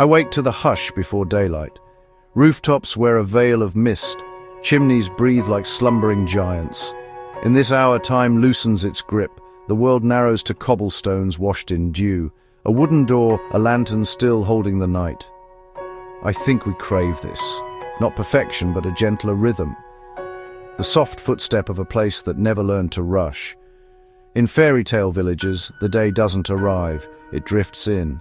I wake to the hush before daylight. Rooftops wear a veil of mist. Chimneys breathe like slumbering giants. In this hour, time loosens its grip. The world narrows to cobblestones washed in dew. A wooden door, a lantern still holding the night. I think we crave this. Not perfection, but a gentler rhythm. The soft footstep of a place that never learned to rush. In fairytale villages, the day doesn't arrive, it drifts in.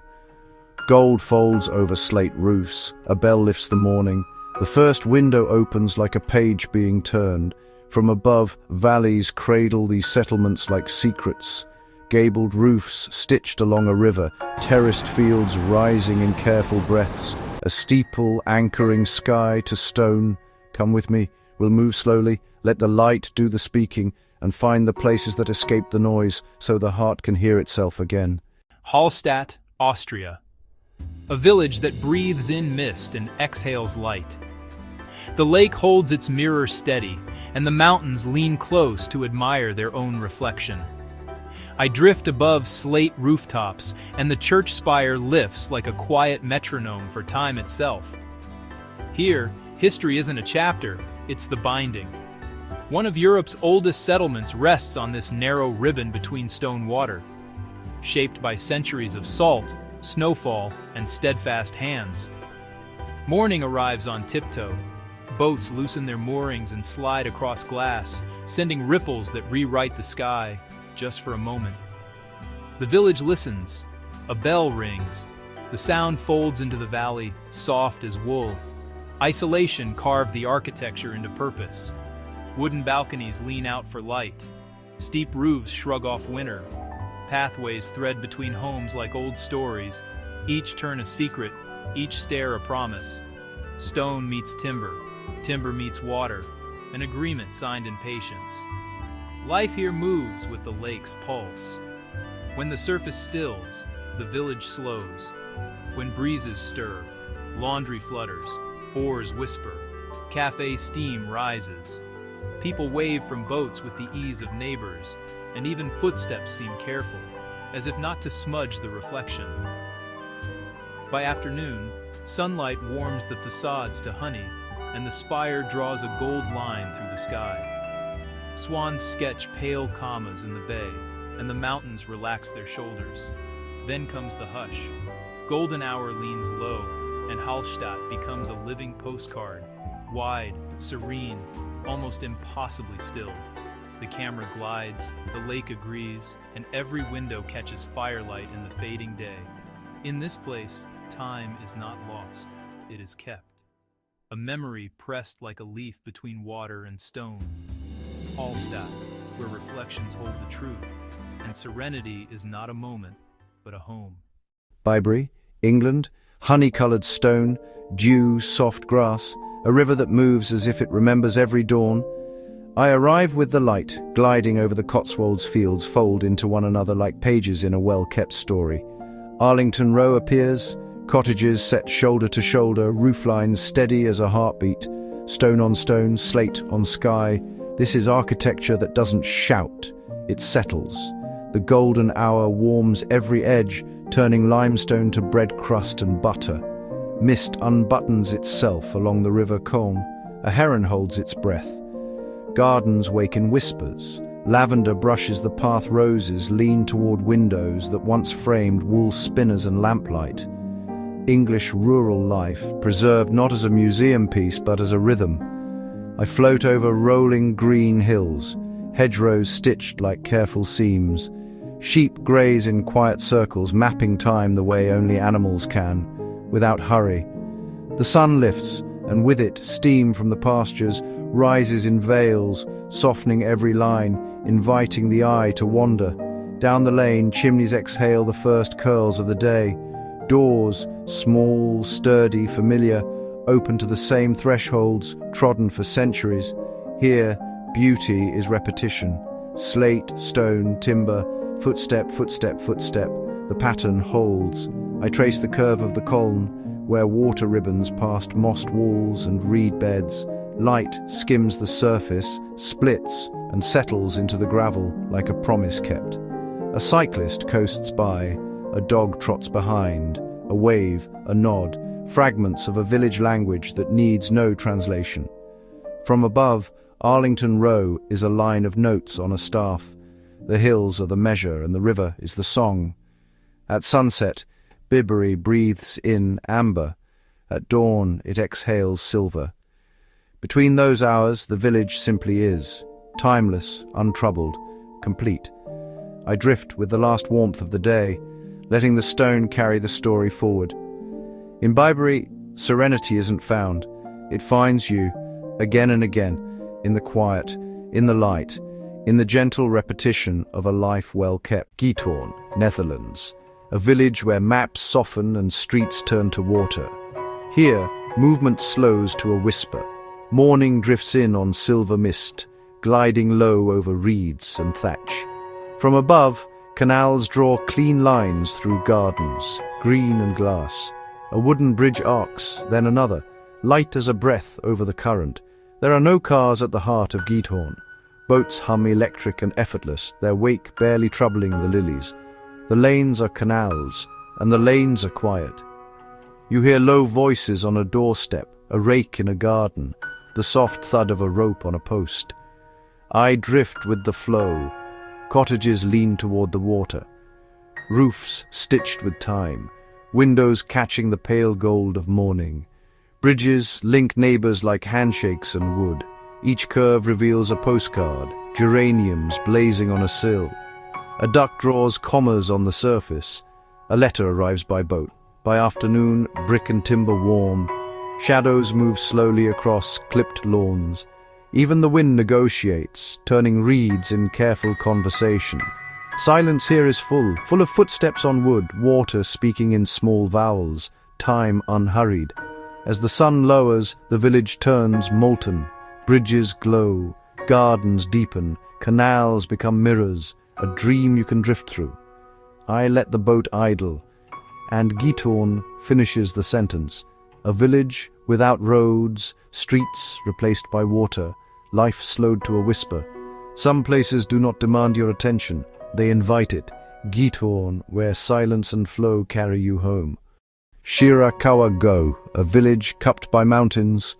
Gold folds over slate roofs, a bell lifts the morning. The first window opens like a page being turned. From above, valleys cradle these settlements like secrets. Gabled roofs stitched along a river, terraced fields rising in careful breaths, a steeple anchoring sky to stone. Come with me, we'll move slowly, let the light do the speaking, and find the places that escape the noise so the heart can hear itself again. Hallstatt, Austria. A village that breathes in mist and exhales light. The lake holds its mirror steady, and the mountains lean close to admire their own reflection. I drift above slate rooftops, and the church spire lifts like a quiet metronome for time itself. Here, history isn't a chapter, it's the binding. One of Europe's oldest settlements rests on this narrow ribbon between stone water, shaped by centuries of salt, snowfall, and steadfast hands. Morning arrives on tiptoe. Boats loosen their moorings and slide across glass, sending ripples that rewrite the sky, just for a moment. The village listens. A bell rings. The sound folds into the valley, soft as wool. Isolation carved the architecture into purpose. Wooden balconies lean out for light. Steep roofs shrug off winter. Pathways thread between homes like old stories. Each turn a secret, each stair a promise. Stone meets timber, timber meets water, an agreement signed in patience. Life here moves with the lake's pulse. When the surface stills, the village slows. When breezes stir, laundry flutters, oars whisper, cafe steam rises. People wave from boats with the ease of neighbors, and even footsteps seem careful, as if not to smudge the reflection. By afternoon, sunlight warms the facades to honey, and the spire draws a gold line through the sky. Swans sketch pale commas in the bay, and the mountains relax their shoulders. Then comes the hush. Golden hour leans low, and Hallstatt becomes a living postcard, wide, serene, almost impossibly still. The camera glides, the lake agrees, and every window catches firelight in the fading day. In this place, time is not lost, it is kept. A memory pressed like a leaf between water and stone. Hallstatt, where reflections hold the truth, and serenity is not a moment, but a home. Bibury, England, honey-coloured stone, dew, soft grass, a river that moves as if it remembers every dawn. I arrive with the light, gliding over the Cotswolds fields fold into one another like pages in a well-kept story. Arlington Row appears, cottages set shoulder to shoulder, rooflines steady as a heartbeat, stone on stone, slate on sky. This is architecture that doesn't shout, it settles. The golden hour warms every edge, turning limestone to bread crust and butter. Mist unbuttons itself along the river Colmar. A heron holds its breath. Gardens wake in whispers. Lavender brushes the path, roses lean toward windows that once framed wool spinners and lamplight. English rural life, preserved not as a museum piece but as a rhythm. I float over rolling green hills, hedgerows stitched like careful seams. Sheep graze in quiet circles, mapping time the way only animals can, without hurry. The sun lifts, and with it, steam from the pastures rises in veils, softening every line, inviting the eye to wander. Down the lane, chimneys exhale the first curls of the day. Doors, small, sturdy, familiar, open to the same thresholds, trodden for centuries. Here, beauty is repetition. Slate, stone, timber, footstep, footstep, footstep. The pattern holds. I trace the curve of the Colmar, where water ribbons past mossed walls and reed beds. Light skims the surface, splits, and settles into the gravel like a promise kept. A cyclist coasts by, a dog trots behind, a wave, a nod, fragments of a village language that needs no translation. From above, Arlington Row is a line of notes on a staff. The hills are the measure and the river is the song. At sunset, Bibury breathes in amber. At dawn, it exhales silver. Between those hours, the village simply is, timeless, untroubled, complete. I drift with the last warmth of the day, letting the stone carry the story forward. In Bibury, serenity isn't found. It finds you, again and again, in the quiet, in the light, in the gentle repetition of a life well kept. Giethoorn, Netherlands, a village where maps soften and streets turn to water. Here, movement slows to a whisper. Morning drifts in on silver mist, gliding low over reeds and thatch. From above, canals draw clean lines through gardens, green and glass. A wooden bridge arcs, then another, light as a breath over the current. There are no cars at the heart of Giethoorn. Boats hum electric and effortless, their wake barely troubling the lilies. The lanes are canals, and the lanes are quiet. You hear low voices on a doorstep, a rake in a garden, the soft thud of a rope on a post. I drift with the flow. Cottages lean toward the water. Roofs stitched with time, windows catching the pale gold of morning. Bridges link neighbors like handshakes and wood. Each curve reveals a postcard, geraniums blazing on a sill. A duck draws commas on the surface. A letter arrives by boat. By afternoon, brick and timber warm. Shadows move slowly across clipped lawns. Even the wind negotiates, turning reeds in careful conversation. Silence here is full of footsteps on wood, water speaking in small vowels, time unhurried. As the sun lowers, the village turns molten. Bridges glow, gardens deepen, canals become mirrors, a dream you can drift through. I let the boat idle, and Giethoorn finishes the sentence. A village without roads, streets replaced by water, life slowed to a whisper. Some places do not demand your attention, they invite it. Giethoorn, where silence and flow carry you home. Shirakawa-go, a village cupped by mountains,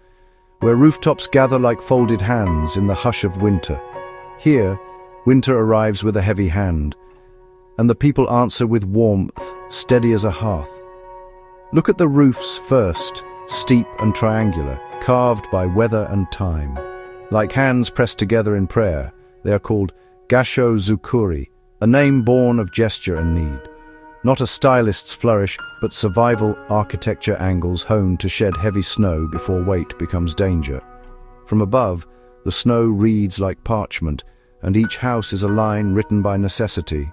where rooftops gather like folded hands in the hush of winter. Here, winter arrives with a heavy hand, and the people answer with warmth, steady as a hearth. Look at the roofs first, steep and triangular, carved by weather and time. Like hands pressed together in prayer, they are called Gasho-zukuri, a name born of gesture and need. Not a stylist's flourish, but survival architecture angles honed to shed heavy snow before weight becomes danger. From above, the snow reads like parchment, and each house is a line written by necessity.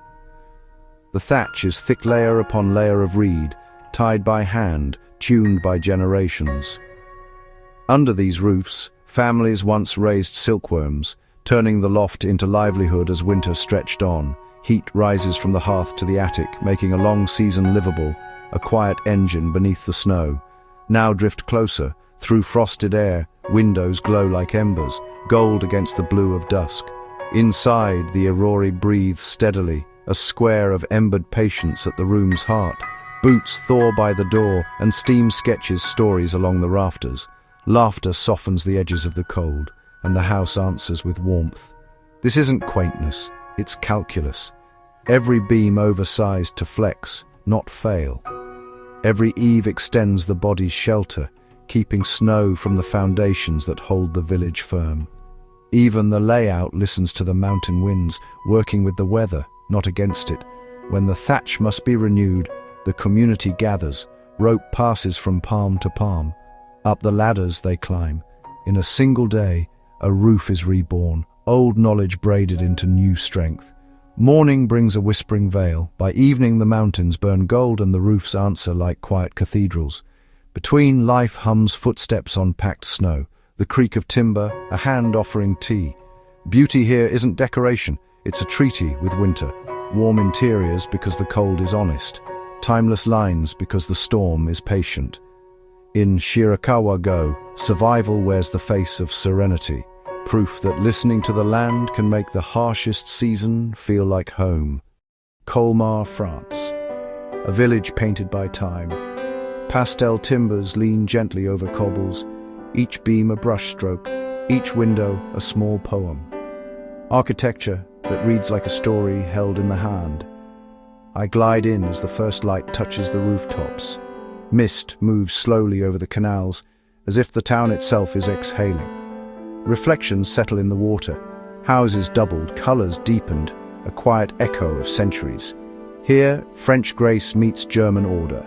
The thatch is thick layer upon layer of reed, tied by hand, tuned by generations. Under these roofs, families once raised silkworms, turning the loft into livelihood as winter stretched on. Heat rises from the hearth to the attic, making a long season livable, a quiet engine beneath the snow. Now drift closer, through frosted air, windows glow like embers, gold against the blue of dusk. Inside, the aurora breathes steadily, a square of embered patience at the room's heart. Boots thaw by the door, and steam sketches stories along the rafters. Laughter softens the edges of the cold, and the house answers with warmth. This isn't quaintness, it's calculus. Every beam oversized to flex, not fail. Every eave extends the body's shelter, keeping snow from the foundations that hold the village firm. Even the layout listens to the mountain winds, working with the weather, not against it. When the thatch must be renewed, the community gathers, rope passes from palm to palm. Up the ladders they climb. In a single day, a roof is reborn, old knowledge braided into new strength. Morning brings a whispering veil. By evening the mountains burn gold and the roofs answer like quiet cathedrals. Between, life hums footsteps on packed snow, the creak of timber, a hand offering tea. Beauty here isn't decoration, it's a treaty with winter. Warm interiors because the cold is honest. Timeless lines because the storm is patient. In Shirakawa-go, survival wears the face of serenity. Proof that listening to the land can make the harshest season feel like home. Colmar, France. A village painted by time, Pastel timbers lean gently over cobbles, each beam a brushstroke, each window a small poem. Architecture that reads like a story held in the hand. I glide in as the first light touches the rooftops. Mist moves slowly over the canals, as if the town itself is exhaling. Reflections settle in the water. Houses doubled, colours deepened, a quiet echo of centuries. Here, French grace meets German order,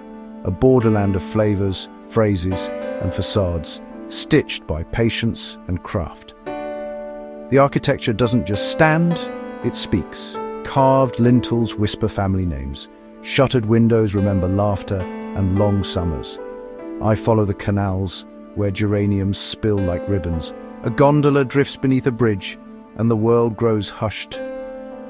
a borderland of flavours, phrases, and facades, stitched by patience and craft. The architecture doesn't just stand, it speaks. Carved lintels whisper family names. Shuttered windows remember laughter and long summers. I follow the canals, where geraniums spill like ribbons. A gondola drifts beneath a bridge, and the world grows hushed.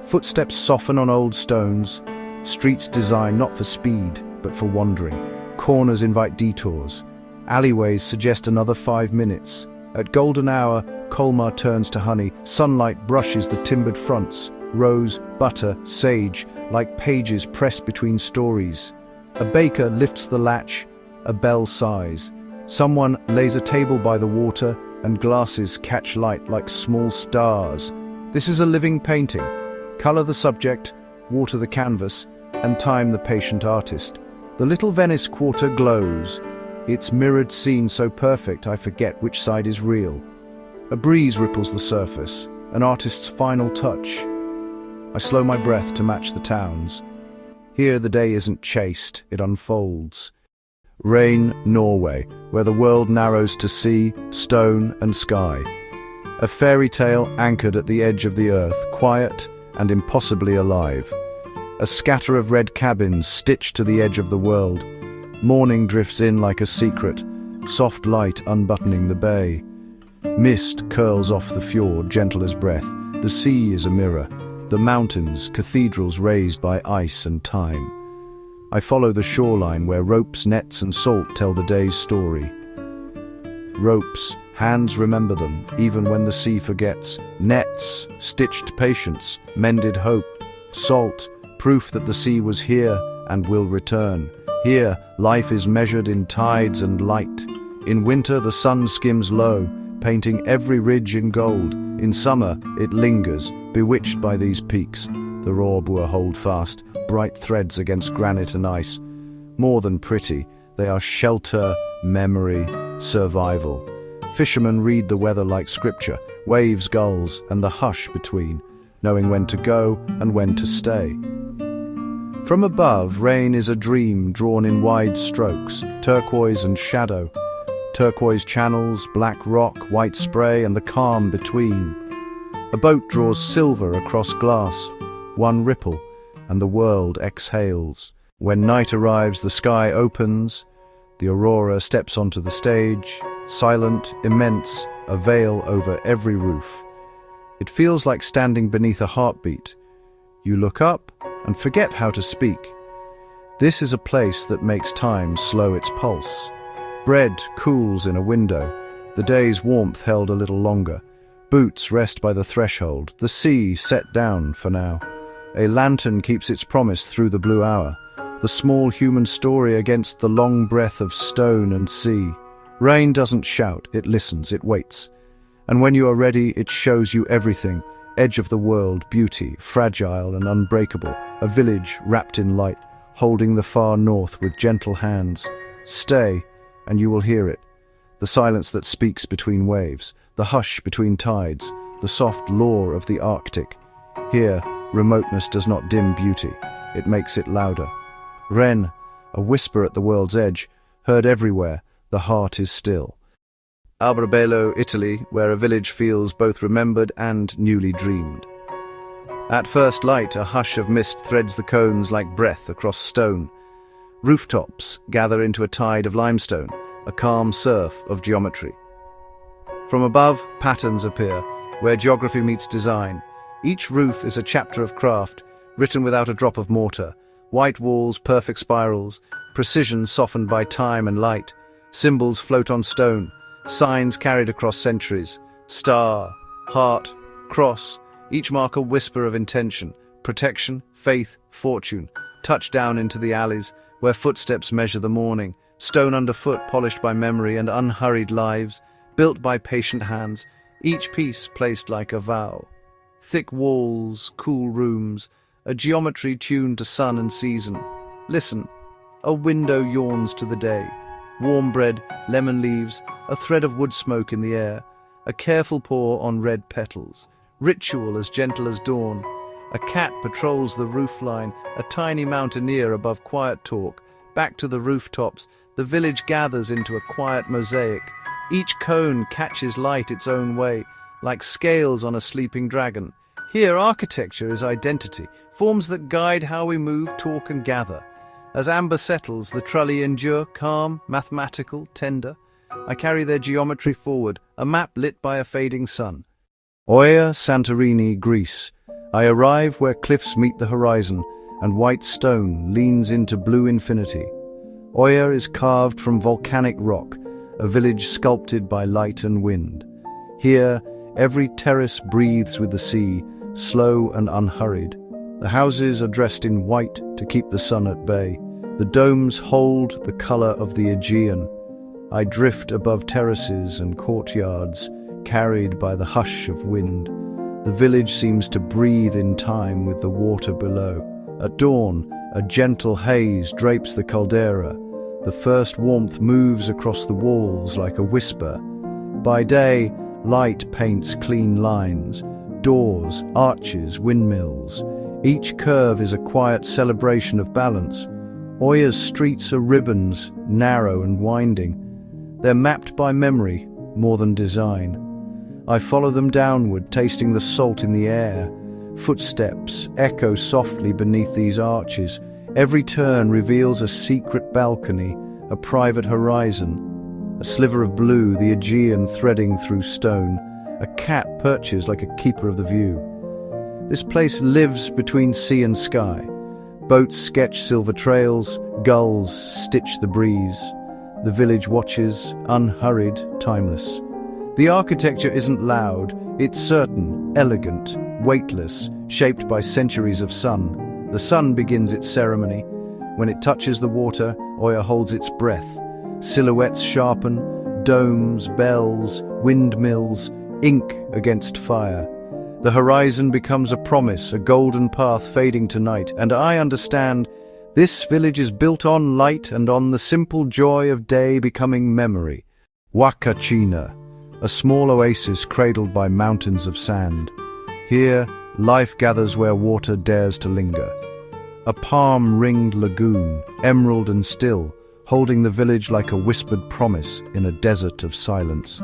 Footsteps soften on old stones. Streets designed not for speed, but for wandering. Corners invite detours. Alleyways suggest another 5 minutes. At golden hour, Colmar turns to honey. Sunlight brushes the timbered fronts. Rose, butter, sage, like pages pressed between stories. A baker lifts the latch. A bell sighs. Someone lays a table by the water, and glasses catch light like small stars. This is a living painting. Color the subject, water the canvas, and time the patient artist. The little Venice quarter glows. Its mirrored scene so perfect I forget which side is real. A breeze ripples the surface, an artist's final touch. I slow my breath to match the town's. Here the day isn't chased, it unfolds. Reine, Norway, where the world narrows to sea, stone and sky. A fairy tale anchored at the edge of the earth, quiet and impossibly alive. A scatter of red cabins stitched to the edge of the world. Morning drifts in like a secret, soft light unbuttoning the bay. Mist curls off the fjord, gentle as breath. The sea is a mirror. The mountains, cathedrals raised by ice and time. I follow the shoreline where ropes, nets and salt tell the day's story. Ropes, hands remember them, even when the sea forgets. Nets, stitched patience, mended hope. Salt, proof that the sea was here and will return. Here, life is measured in tides and light. In winter, the sun skims low, painting every ridge in gold. In summer, it lingers, bewitched by these peaks. The Rohrboer hold fast, bright threads against granite and ice. More than pretty, they are shelter, memory, survival. Fishermen read the weather like scripture, waves, gulls, and the hush between, knowing when to go and when to stay. From above, Reine is a dream drawn in wide strokes, turquoise and shadow. Turquoise channels, black rock, white spray, and the calm between. A boat draws silver across glass, one ripple, and the world exhales. When night arrives, the sky opens. The aurora steps onto the stage, silent, immense, a veil over every roof. It feels like standing beneath a heartbeat. You look up and forget how to speak. This is a place that makes time slow its pulse. Bread cools in a window, the day's warmth held a little longer. Boots rest by the threshold, the sea set down for now. A lantern keeps its promise through the blue hour, the small human story against the long breath of stone and sea. Rain doesn't shout, it listens, it waits. And when you are ready, it shows you everything. Edge of the world, beauty, fragile and unbreakable. A village wrapped in light, holding the far north with gentle hands. Stay, and you will hear it. The silence that speaks between waves, the hush between tides, the soft lore of the Arctic. Here, remoteness does not dim beauty, it makes it louder. Reine, a whisper at the world's edge, heard everywhere, the heart is still. Alberobello, Italy, where a village feels both remembered and newly dreamed. At first light, a hush of mist threads the cones like breath across stone. Rooftops gather into a tide of limestone, a calm surf of geometry. From above, patterns appear, where geography meets design. Each roof is a chapter of craft, written without a drop of mortar. White walls, perfect spirals, precision softened by time and light. Symbols float on stone, signs carried across centuries. Star, heart, cross, each mark a whisper of intention, protection, faith, fortune. Touch down into the alleys, where footsteps measure the morning. stone underfoot polished by memory and unhurried lives, built by patient hands, each piece placed like a vow. Thick walls, cool rooms, a geometry tuned to sun and season. Listen, a window yawns to the day. Warm bread, lemon leaves, a thread of wood smoke in the air, a careful pour on red petals. Ritual as gentle as dawn. A cat patrols the roofline, a tiny mountaineer above quiet talk. Back to the rooftops, the village gathers into a quiet mosaic. Each cone catches light its own way, like scales on a sleeping dragon. Here, architecture is identity, forms that guide how we move, talk, and gather. As amber settles, the Trulli endure, calm, mathematical, tender. I carry their geometry forward, a map lit by a fading sun. Oia, Santorini, Greece. I arrive where cliffs meet the horizon, and white stone leans into blue infinity. Oia is carved from volcanic rock, a village sculpted by light and wind. Here, every terrace breathes with the sea, slow and unhurried. The houses are dressed in white to keep the sun at bay. The domes hold the color of the Aegean. I drift above terraces and courtyards, carried by the hush of wind. The village seems to breathe in time with the water below. At dawn, a gentle haze drapes the caldera. The first warmth moves across the walls like a whisper. By day, light paints clean lines, doors, arches, windmills. Each curve is a quiet celebration of balance. Oia's streets are ribbons, narrow and winding. They're mapped by memory, more than design. I follow them downward, tasting the salt in the air. Footsteps echo softly beneath these arches. Every turn reveals a secret balcony, a private horizon. A sliver of blue, the Aegean threading through stone. A cat perches like a keeper of the view. This place lives between sea and sky. Boats sketch silver trails, gulls stitch the breeze. The village watches, unhurried, timeless. The architecture isn't loud, it's certain, elegant, weightless, shaped by centuries of sun. The sun begins its ceremony. When it touches the water, Oia holds its breath. Silhouettes sharpen, domes, bells, windmills, ink against fire. The horizon becomes a promise, a golden path fading to night, and I understand this village is built on light and on the simple joy of day becoming memory. Huacachina, a small oasis cradled by mountains of sand. Here, life gathers where water dares to linger. A palm-ringed lagoon, emerald and still, holding the village like a whispered promise in a desert of silence.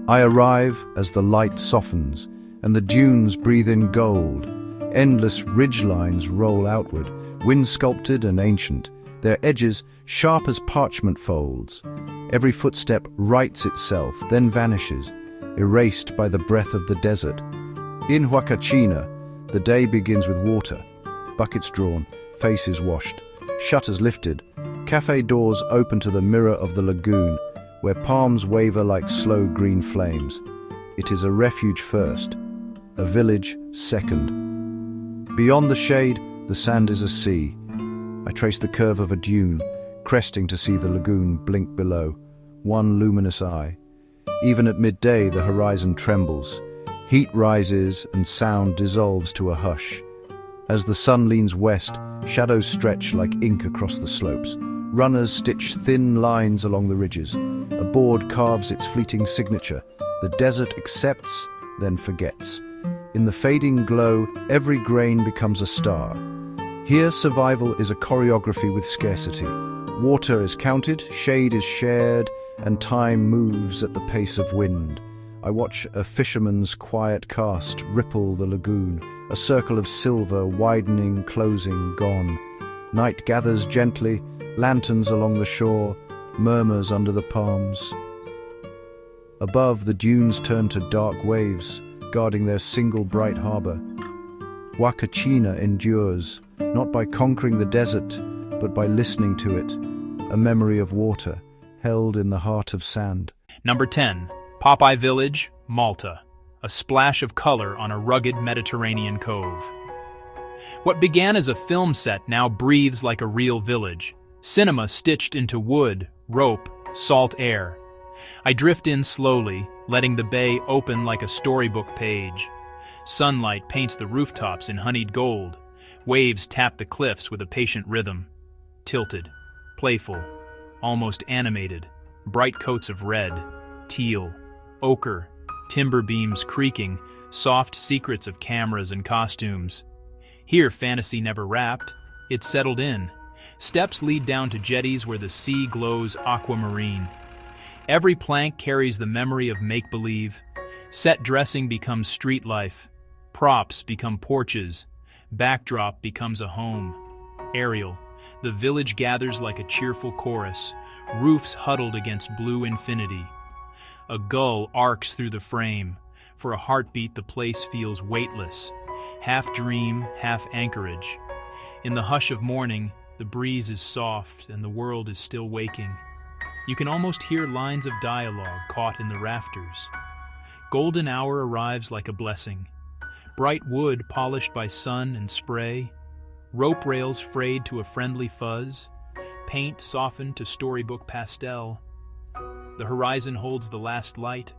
I arrive as the light softens, and the dunes breathe in gold. Endless ridgelines roll outward, wind-sculpted and ancient, their edges sharp as parchment folds. Every footstep writes itself, then vanishes, erased by the breath of the desert. In Huacachina, the day begins with water. Buckets drawn, faces washed, shutters lifted, cafe doors open to the mirror of the lagoon, where palms waver like slow green flames. It is a refuge first, a village second. Beyond the shade, the sand is a sea. I trace the curve of a dune, cresting to see the lagoon blink below, one luminous eye. Even at midday, the horizon trembles. Heat rises and sound dissolves to a hush. As the sun leans west, shadows stretch like ink across the slopes. Runners stitch thin lines along the ridges. A board carves its fleeting signature. The desert accepts, then forgets. In the fading glow, every grain becomes a star. Here, survival is a choreography with scarcity. Water is counted, shade is shared, and time moves at the pace of wind. I watch a fisherman's quiet cast ripple the lagoon, a circle of silver widening, closing, gone. Night gathers gently, lanterns along the shore, murmurs under the palms. Above, the dunes turn to dark waves, guarding their single bright harbor. Huacachina endures, not by conquering the desert, but by listening to it, a memory of water, held in the heart of sand. Number 10. Popeye Village, Malta. A splash of color on a rugged Mediterranean cove. What began as a film set now breathes like a real village. Cinema stitched into wood, rope, salt air. I drift in slowly, letting the bay open like a storybook page. Sunlight paints the rooftops in honeyed gold. Waves tap the cliffs with a patient rhythm. Tilted, playful, almost animated. Bright coats of red, teal, ochre, timber beams creaking, soft secrets of cameras and costumes. Here fantasy never wrapped, it settled in. Steps lead down to jetties where the sea glows aquamarine. Every plank carries the memory of make-believe. Set dressing becomes street life. Props become porches. Backdrop becomes a home. Aerial, the village gathers like a cheerful chorus. Roofs huddled against blue infinity. A gull arcs through the frame. For a heartbeat the place feels weightless. Half dream, half anchorage. In the hush of morning, the breeze is soft and the world is still waking. You can almost hear lines of dialogue caught in the rafters. Golden hour arrives like a blessing. Bright wood polished by sun and spray. Rope rails frayed to a friendly fuzz. Paint softened to storybook pastel. The horizon holds the last light.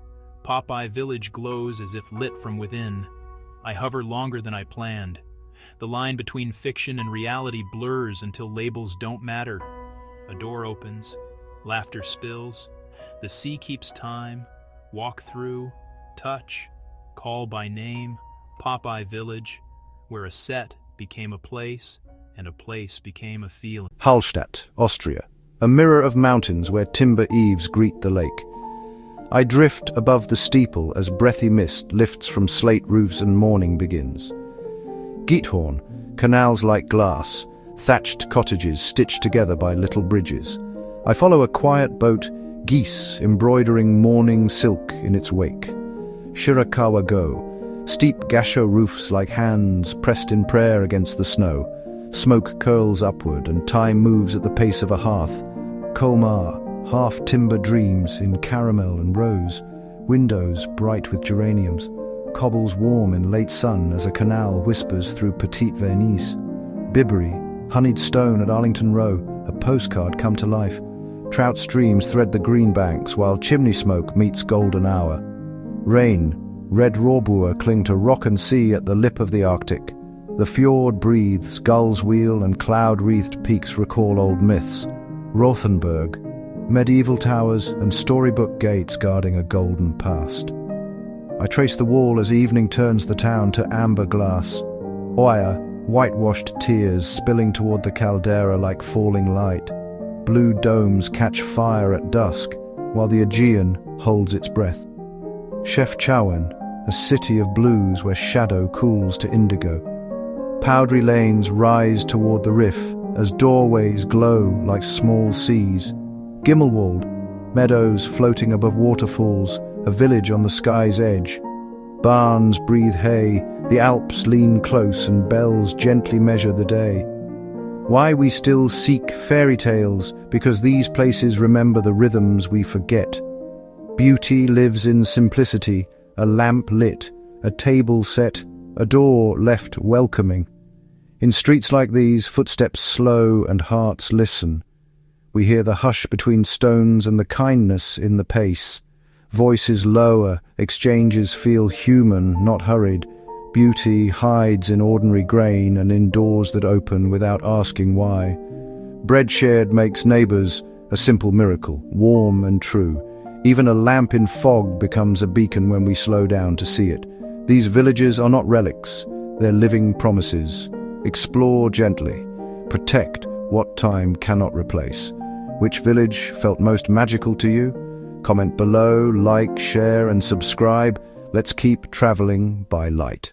Popeye village glows as if lit from within. I hover longer than I planned. The line between fiction and reality blurs until labels don't matter. A door opens. Laughter spills. The sea keeps time. Walk through. Touch. Call by name. Popeye village, where a set became a place and a place became a feeling. Hallstatt, Austria, a mirror of mountains where timber eaves greet the lake. I drift above the steeple as breathy mist lifts from slate roofs and morning begins. Giethoorn, canals like glass, thatched cottages stitched together by little bridges. I follow a quiet boat, geese embroidering morning silk in its wake. Shirakawa-go, steep gasho roofs like hands pressed in prayer against the snow. Smoke curls upward and time moves at the pace of a hearth. Colmar, half-timber dreams in caramel and rose. Windows bright with geraniums. Cobbles warm in late sun as a canal whispers through Petite Venise. Bibury, honeyed stone at Arlington Row, a postcard come to life. Trout streams thread the green banks while chimney smoke meets golden hour. Reine, red rohrboer cling to rock and sea at the lip of the Arctic. The fjord breathes, gulls wheel and cloud-wreathed peaks recall old myths. Rothenburg, medieval towers and storybook gates guarding a golden past. I trace the wall as evening turns the town to amber glass. Oya, whitewashed tears spilling toward the caldera like falling light. Blue domes catch fire at dusk, while the Aegean holds its breath. Chefchaouen, a city of blues where shadow cools to indigo. Powdery lanes rise toward the riff as doorways glow like small seas. Gimmelwald, meadows floating above waterfalls, a village on the sky's edge. Barns breathe hay, the Alps lean close and bells gently measure the day. Why we still seek fairy tales? Because these places remember the rhythms we forget. Beauty lives in simplicity, a lamp lit, a table set, a door left welcoming. In streets like these, footsteps slow and hearts listen. We hear the hush between stones and the kindness in the pace. Voices lower, exchanges feel human, not hurried. Beauty hides in ordinary grain and in doors that open without asking why. Bread shared makes neighbors a simple miracle, warm and true. Even a lamp in fog becomes a beacon when we slow down to see it. These villages are not relics, they're living promises. Explore gently. Protect what time cannot replace. Which village felt most magical to you? Comment below, like, share and subscribe. Let's keep traveling by light.